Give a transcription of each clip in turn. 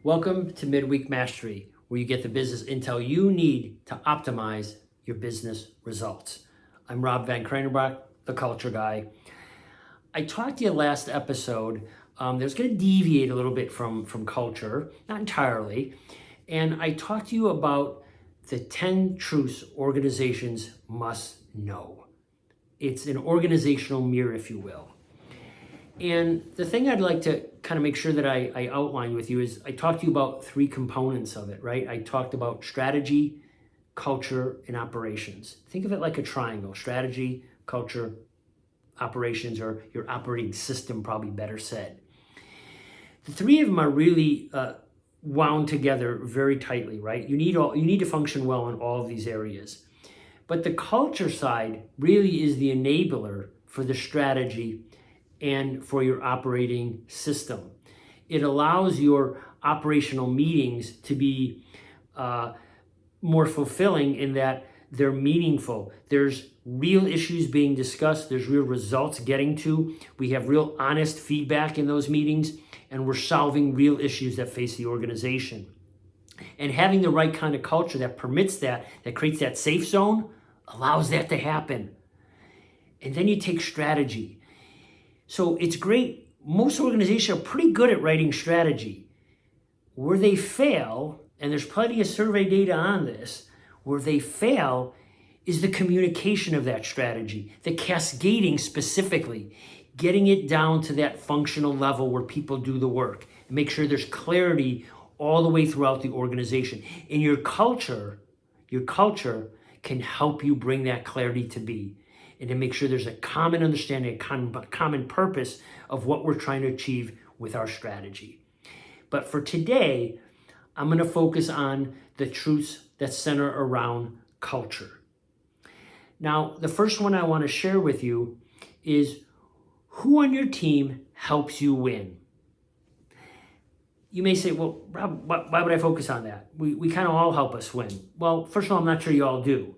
Welcome to Midweek Mastery, where you get the business intel you need to optimize your business results. I'm Rob Van Kranenbrock, the culture guy. I talked to you last episode. There's going to deviate a little bit from culture, not entirely. And I talked to you about the 10 truths organizations must know. It's an organizational mirror, if you will. And the thing I'd like to kind of make sure that I outline with you is I talked to you about three components of it, right? I talked about strategy, culture, and operations. Think of it like a triangle: strategy, culture, operations, or your operating system, probably better said. The three of them are really wound together very tightly, right? You need to function well in all of these areas. But the culture side really is the enabler for the strategy and for your operating system. It allows your operational meetings to be more fulfilling in that they're meaningful. There's real issues being discussed. There's real results getting to. We have real honest feedback in those meetings, and we're solving real issues that face the organization. And having the right kind of culture that permits that creates that safe zone, allows that to happen. And then you take strategy. So it's great. Most organizations are pretty good at writing strategy. Where they fail, and there's plenty of survey data on this, where they fail is the communication of that strategy, the cascading specifically, getting it down to that functional level where people do the work, and make sure there's clarity all the way throughout the organization. And your culture can help you bring that clarity to be, and to make sure there's a common understanding, a common purpose of what we're trying to achieve with our strategy. But for today, I'm going to focus on the truths that center around culture. Now, the first one I want to share with you is who on your team helps you win? You may say, well, Rob, why would I focus on that? We kind of all help us win. Well, first of all, I'm not sure you all do.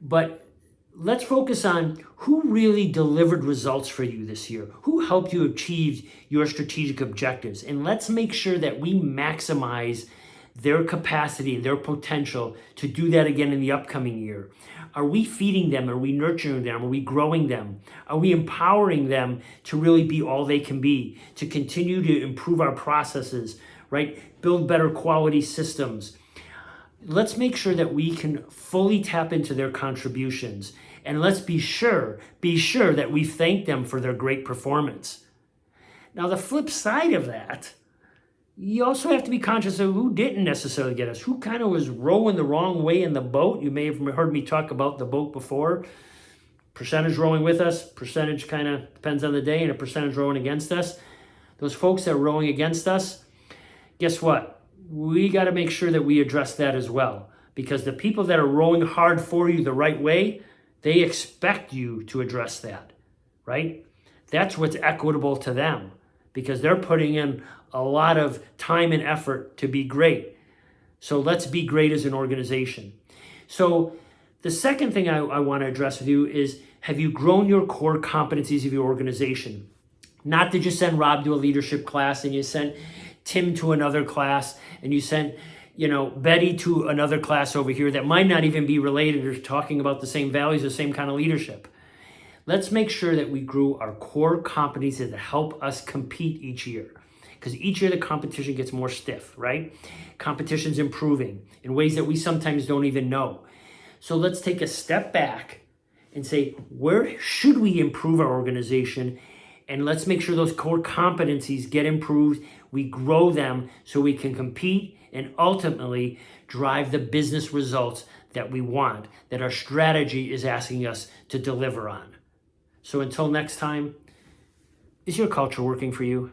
But let's focus on who really delivered results for you this year. Who helped you achieve your strategic objectives? And let's make sure that we maximize their capacity and their potential to do that again in the upcoming year. Are we feeding them? Are we nurturing them? Are we growing them? Are we empowering them to really be all they can be, to continue to improve our processes, right? Build better quality systems. Let's make sure that we can fully tap into their contributions, and let's be sure that we thank them for their great performance. Now, the flip side of that, you also have to be conscious of who didn't necessarily get us, who kind of was rowing the wrong way in the boat. You may have heard me talk about the boat before. Percentage rowing with us, percentage kind of depends on the day, and a percentage rowing against us. Those folks that are rowing against us, guess what? We got to make sure that we address that as well, because the people that are rowing hard for you the right way, they expect you to address that, right? That's what's equitable to them, because they're putting in a lot of time and effort to be great. So let's be great as an organization. So the second thing I want to address with you is, have you grown your core competencies of your organization? Not to just send Rob to a leadership class and you sent Tim to another class and you sent Betty to another class over here that might not even be related or talking about the same values, the same kind of leadership. Let's make sure that we grew our core competencies that help us compete each year. Because each year the competition gets more stiff, right? Competition's improving in ways that we sometimes don't even know. So let's take a step back and say, where should we improve our organization? And let's make sure those core competencies get improved. We grow them so we can compete and ultimately drive the business results that we want, that our strategy is asking us to deliver on. So until next time, is your culture working for you?